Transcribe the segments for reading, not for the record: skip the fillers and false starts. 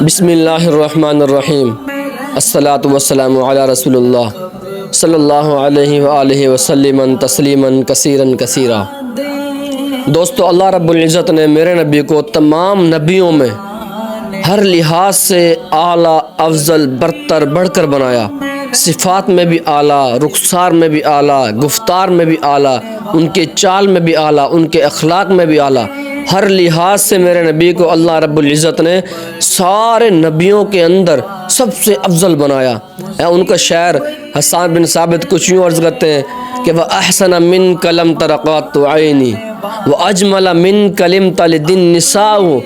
بسم اللہ الرحمن الرحیم الصلاۃ والسلام علی رسول اللہ صلی اللہ علیہ وآلہ وسلم تسلیما کثیرا کثیرا۔ دوستو، اللہ رب العزت نے میرے نبی کو تمام نبیوں میں ہر لحاظ سے اعلیٰ، افضل، برتر، بڑھ کر بنایا۔ صفات میں بھی اعلیٰ، رخسار میں بھی اعلیٰ، گفتار میں بھی اعلیٰ، ان کے چال میں بھی اعلیٰ، ان کے اخلاق میں بھی اعلیٰ۔ ہر لحاظ سے میرے نبی کو اللہ رب العزت نے سارے نبیوں کے اندر سب سے افضل بنایا۔ ان کا شعر حسان بن ثابت کچھ یوں عرض کرتے ہیں کہ وَأَحْسَنَ مِنْكَ لَمْ تَرَ قَطُّ عَيْنِي وَأَجْمَلَ مِنْكَ لِمْتَ لِدِ النِّسَاءُ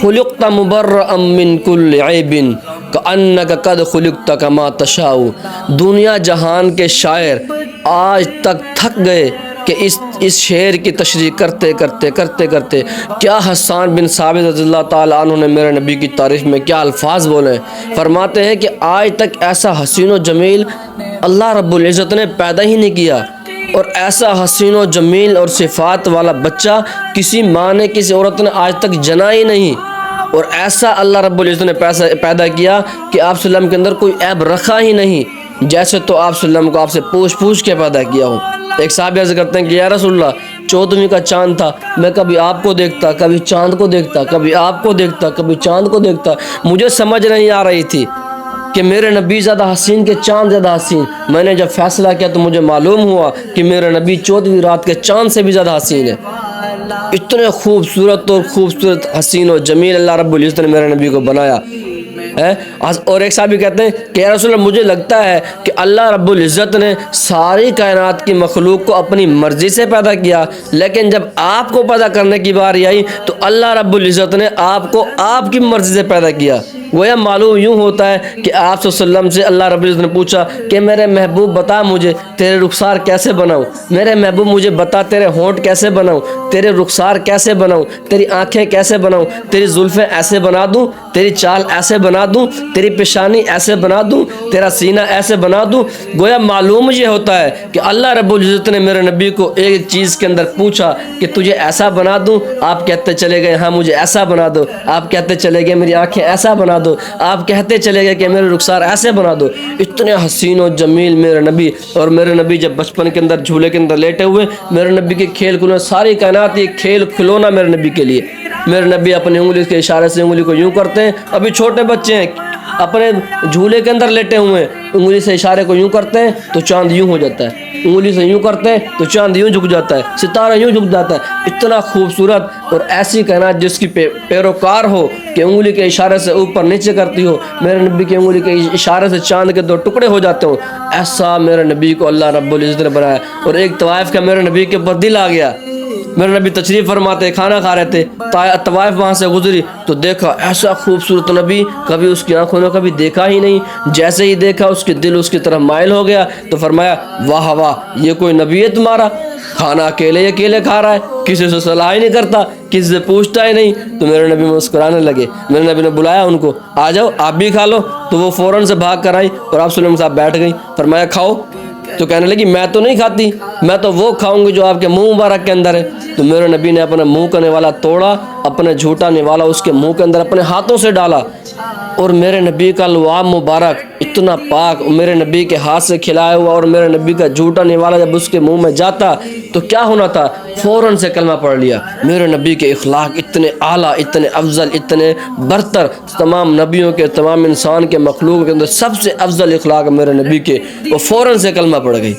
خُلِقْتَ مُبَرَّأً مِنْ كُلِّ عَيْبٍ كَأَنَّكَ قَدْ خُلِقْتَ كَمَا تَشَاءُ۔ دنیا جہان کے شاعر آج تک تھک گئے کہ اس شعر کی تشریح کرتے کرتے کیا حسان بن ثابت رضی اللہ تعالیٰ عنہ نے میرے نبی کی تعریف میں کیا الفاظ بولے ہیں۔ فرماتے ہیں کہ آج تک ایسا حسین و جمیل اللہ رب العزت نے پیدا ہی نہیں کیا، اور ایسا حسین و جمیل اور صفات والا بچہ کسی ماں نے، کسی عورت نے آج تک جنا ہی نہیں، اور ایسا اللہ رب العزت نے پیدا کیا کہ آپ صلی اللہ علیہ وسلم کے اندر کوئی عیب رکھا ہی نہیں، جیسے تو آپ صلی اللہ علیہ وسلم کو آپ سے پوچھ کے پیدا کیا ہو۔ ایک صحابی عرض کرتے ہیں کہ یا رسول اللہ، 14ویں کا چاند تھا، میں کبھی آپ کو دیکھتا، کبھی چاند کو دیکھتا، کبھی آپ کو دیکھتا، کبھی چاند کو دیکھتا، مجھے سمجھ نہیں آ رہی تھی کہ میرے نبی زیادہ حسین کہ چاند زیادہ حسین۔ میں نے جب فیصلہ کیا تو مجھے معلوم ہوا کہ میرے نبی 14ویں رات کے چاند سے بھی زیادہ حسین ہے۔ اتنے خوبصورت حسین و جمیل اللہ رب العزت نے میرے نبی کو بنایا ہے۔ اور ایک صحابی کہتے ہیں کہ یا رسول اللہ، مجھے لگتا ہے کہ اللہ رب العزت نے ساری کائنات کی مخلوق کو اپنی مرضی سے پیدا کیا، لیکن جب آپ کو پیدا کرنے کی باری آئی تو اللہ رب العزت نے آپ کو آپ کی مرضی سے پیدا کیا۔ گویا معلوم یوں ہوتا ہے کہ آپ صلی اللہ علیہ وسلم سے اللہ رب العزت نے پوچھا کہ میرے محبوب بتا مجھے تیرے رخسار کیسے بناؤں، میرے محبوب مجھے بتا تیرے ہونٹ کیسے بناؤں، تیرے رخسار کیسے بناؤں، تیری آنکھیں کیسے بناؤں، تیری زلفیں ایسے بنا دوں، تیری چال ایسے بنا دوں، تیری پیشانی ایسے بنا دوں، تیرا سینہ ایسے بنا دوں۔ گویا معلوم یہ ہوتا ہے کہ اللہ رب العزت نے میرے نبی کو ایک چیز کے اندر پوچھا کہ تجھے ایسا بنا دوں، آپ کہتے چلے گئے ہاں مجھے ایسا بنا دو، آپ کہتے چلے گئے میری آنکھیں ایسا بنا دو، آپ کہتے چلے گئے کہ میرے رخسار ایسے بنا دو۔ اتنے حسین و جمیل میرے نبی۔ اور میرے نبی جب بچپن کے اندر جھولے کے اندر لیٹے ہوئے، میرے نبی کے کھیل کھلونا، ساری کائنات یہ کھیل کھلونا میرے نبی کے لیے۔ میرے نبی اپنی انگلی کے اشارے سے انگلی کو یوں کرتے ہیں، ابھی چھوٹے بچے ہیں اپنے جھولے کے اندر لیٹے ہوئے ہیں، انگلی سے اشارے کو یوں کرتے ہیں تو چاند یوں ہو جاتا ہے، انگلی سے یوں کرتے ہیں تو چاند یوں جھک جاتا ہے، ستارہ یوں جھک جاتا ہے۔ اتنا خوبصورت اور ایسی کائنات جس کی پیروکار ہو کہ انگلی کے اشارے سے اوپر نیچے کرتی ہو، میرے نبی کی انگلی کے اشارے سے چاند کے 2 ٹکڑے ہو جاتے ہوں، ایسا میرے نبی کو اللہ رب العزت نے بنایا۔ اور ایک طوائف کا میرے نبی کے اوپر دل آ گیا۔ میرے نبی تشریف فرماتے کھانا کھا رہے تھے، طوائف وہاں سے گزری تو دیکھا ایسا خوبصورت نبی کبھی اس کی آنکھوں نے کبھی دیکھا ہی نہیں۔ جیسے ہی دیکھا اس کے دل اس کی طرف مائل ہو گیا تو فرمایا واہ واہ، یہ کوئی نبی ہے تمہارا، کھانا اکیلے کھا رہا ہے، کسی سے صلاح ہی نہیں کرتا، کسی سے پوچھتا ہی نہیں۔ تو میرے نبی مسکرانے لگے۔ میرے نبی نے بلایا ان کو، آ جاؤ آپ بھی کھا لو۔ تو وہ فوراً سے بھاگ کر آئی اور آپ صلی اللہ علیہ وسلم صاحب بیٹھ گئی۔ فرمایا کھاؤ، تو کہنے لگی میں تو نہیں کھاتی، میں تو وہ کھاؤں گی جو آپ کے منہ مبارک کے اندر ہے۔ تو میرے نبی نے اپنے منہ کا نوالا توڑا، اپنے جھوٹا نوالا اس کے منہ کے اندر اپنے ہاتھوں سے ڈالا، اور میرے نبی کا لعاب مبارک اتنا پاک میرے نبی کے ہاتھ سے کھلایا ہوا، اور میرے نبی کا جھوٹا نوالا جب اس کے منہ میں جاتا تو کیا ہونا تھا، فوراً سے کلمہ پڑھ لیا۔ میرے نبی کے اخلاق اتنے اعلیٰ، اتنے افضل، اتنے برتر، تمام نبیوں کے، تمام انسان کے، مخلوق کے اندر سب سے افضل اخلاق میرے نبی کے، وہ فوراً سے کلمہ پڑھ گئی۔